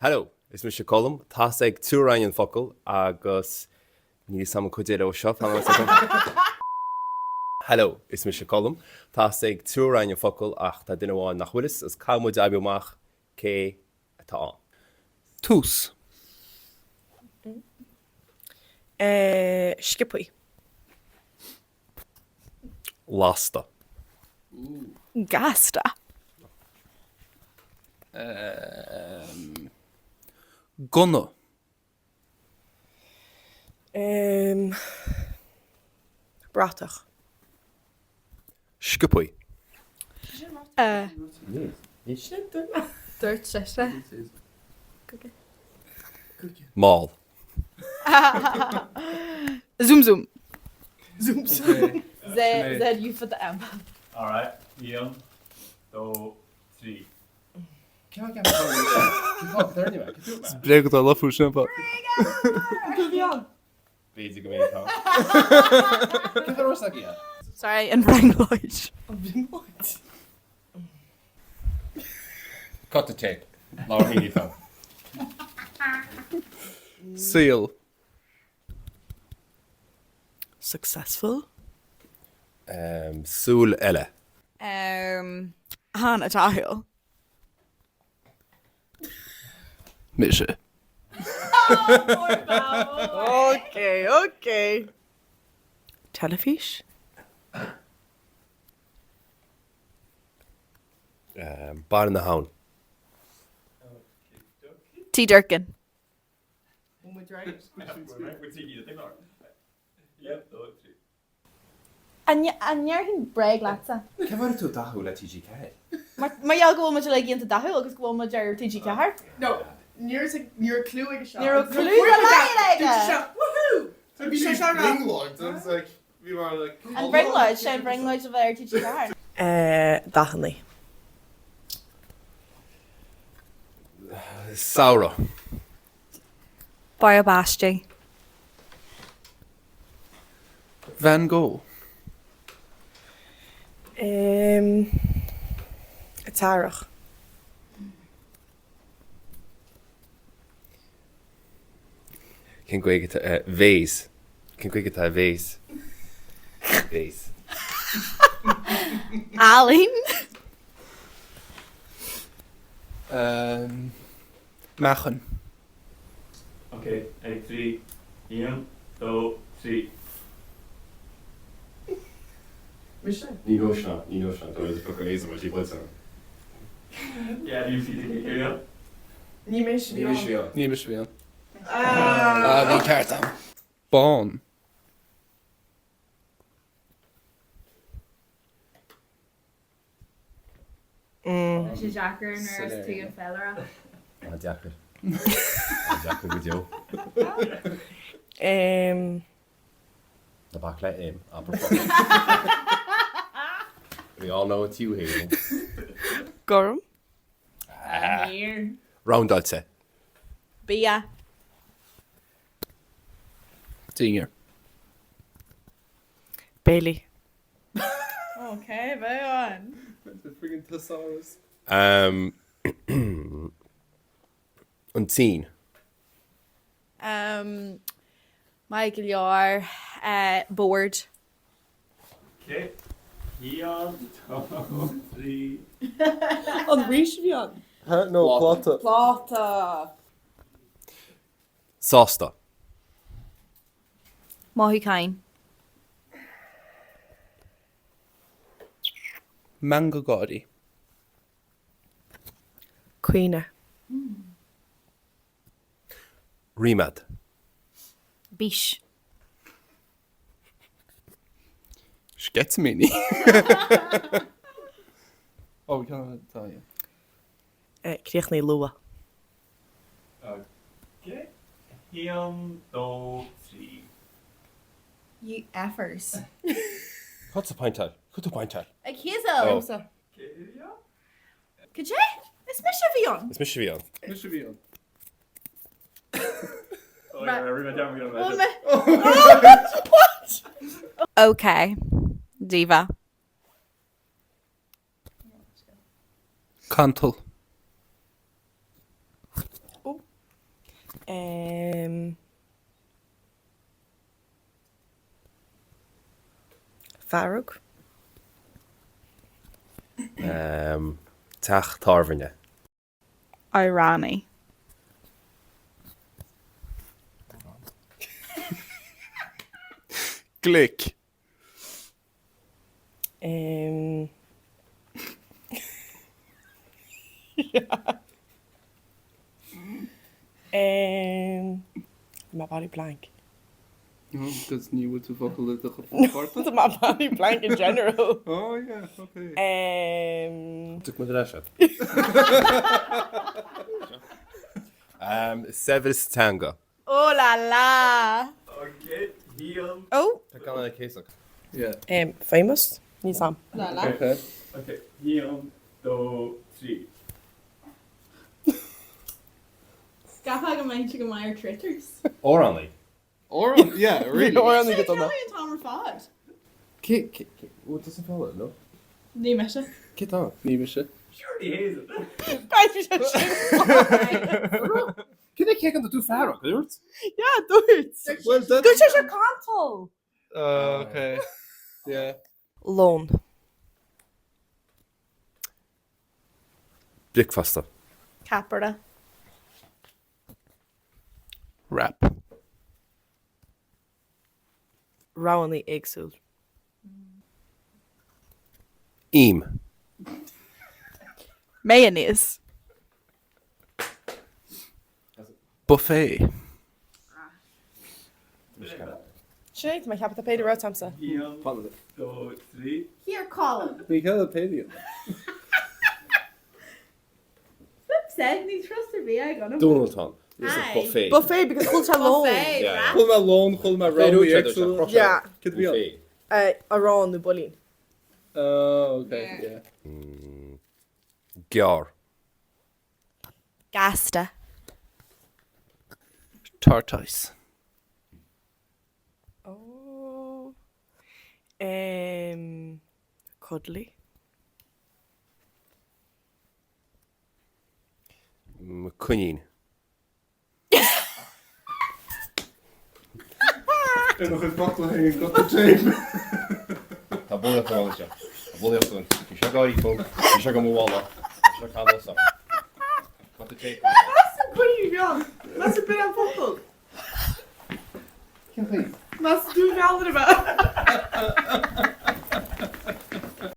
Hello, is Mr. Colum. Tá ag túrain focail agus ní sam chuidéad ó seo. Hello, is Mr. Colum. Tá ag túrain focail ach tá duine bháin nach bhuilis is cámú deabbeamach cé atá an. Tús. Skipui. Lásta. Gasta. Gunna. Bratach. Skipui. Dúirt sé. Mall. Zoom zoom. Zed you for the M. Alright, 1, 2, 3. Can I get my phone? You can't there anyway. I can do it, man. Breg a lafú simpa. Beidir go méid tá. Give it a rest again. Sorry, in Wrangloid. Cut the tape. Laura Heaney phone. Seal. Successful. Súl eile. Hannah Dahil. Misha. Okay. Telefish. Bar in the Hound. T. Durkin. We're taking the thing, Laura. Yep, 2, 3. Anjar hin breg latsa. Cyfer tú dahw le TGK? Maar jou go met like into dahul agus go met jar TG kahar. No, near clue ag shot. Níor clú le Woohoo! So be sure shot. It's like, we were like... An Bringloid, sé Bringloid of their TG kahar. Dahanley. Saura. Biobasti. Van Gogh. Tarach. Cyn gweud gyda feis. Cyn gweud gyda feis. Feis. Aline. Machen. Okay, 3. 1, 2, 3. Michelle. Ní go sna, to is book éis mar tí blitz an. Yeah, you see the here. Ní mis Ní mis fion. Ní mis fian. Ah, Bhí ceart am. Bán. She Jacker nurse T and Feallaire. Diacr. Diacr go deo. The backlight aim. We all know it's you here. Gorham. Here. Roundalte. Bia. Dinger. Bailey. Okay, very on. Friggin' thesaurus. An tín. Michael Yar, board. Okay. 1, 2, 3. on reach beyond. No, plotta. Plata. Sásta. Mohikain. Mango Gaudi. Queena. Rimad. Bish. Sketsmini. Oh, we can't tell you. Kriechni Lua. Okay. 1, 2, 3. You effers. What's the point out? What's the point out? Like he's Oh. Okay, yeah. Could you? It's Mishavion. It's Mishavion. This should be on. Oh, yeah, I remember down. We're Oh, gonna measure. what? Okay. Diva. Cantle. Oh. Farrug. Tach tarvanne. Irani. Glick. My body blank. Dat nieuwe toevallig de That's my body blank in general. Oh ja, oké. Took me the rest out. Severus Tanga. Oh la la. Oké, Ian. Oh. Dat kan een case ook. Ja. Famous. Niet Sam. Oké. Oké, Ian, 2, 3. Gaffa go meint go maiir tritters. Oranly. Oran, ja, really. Oran niet het Kelly and Tom are fad. Wat is een felle, no? Nee me se. Kit aan. Nieuwe. Surely hazel. Kun ik kijken dat doe Farrell, hoort? Ja, doe het. Well, dat... Doe je kantel. Oké. Ja. Loan. Blikvaste. Capperda. Rap. Rowanly Exul. Eam. Mayonnaise. Buffet. Shit, maar ik heb het op de road Samsa. Ian, 2, 3. Here, Colin. Ik had het pedium. Flip said, niet trust er bij, I got him. Donald Han. Dit is een Hi. buffet. Buffet, because goed zijn loon. Buffet, Ja. right? Gewoon maar loon, gewoon maar Buffet round doet je dus, Excel. Ja. Could be on. Buffet. Around the bullying. Oh, oké. Ja. Ja. Gyar. Gasta. Tortoise. Oh. Cuddly. Cunyin. En nog een bottle heen, got the tape. Dat wil je toch wel eens, ja. Dat wil je toch wel eens. Je zag al die phone. Je zag hem al wallen. Je zag alles op. Wat de tape. Goeie Jan. Laat ze binnen aan voetbal. Laat ze doen wel erbij.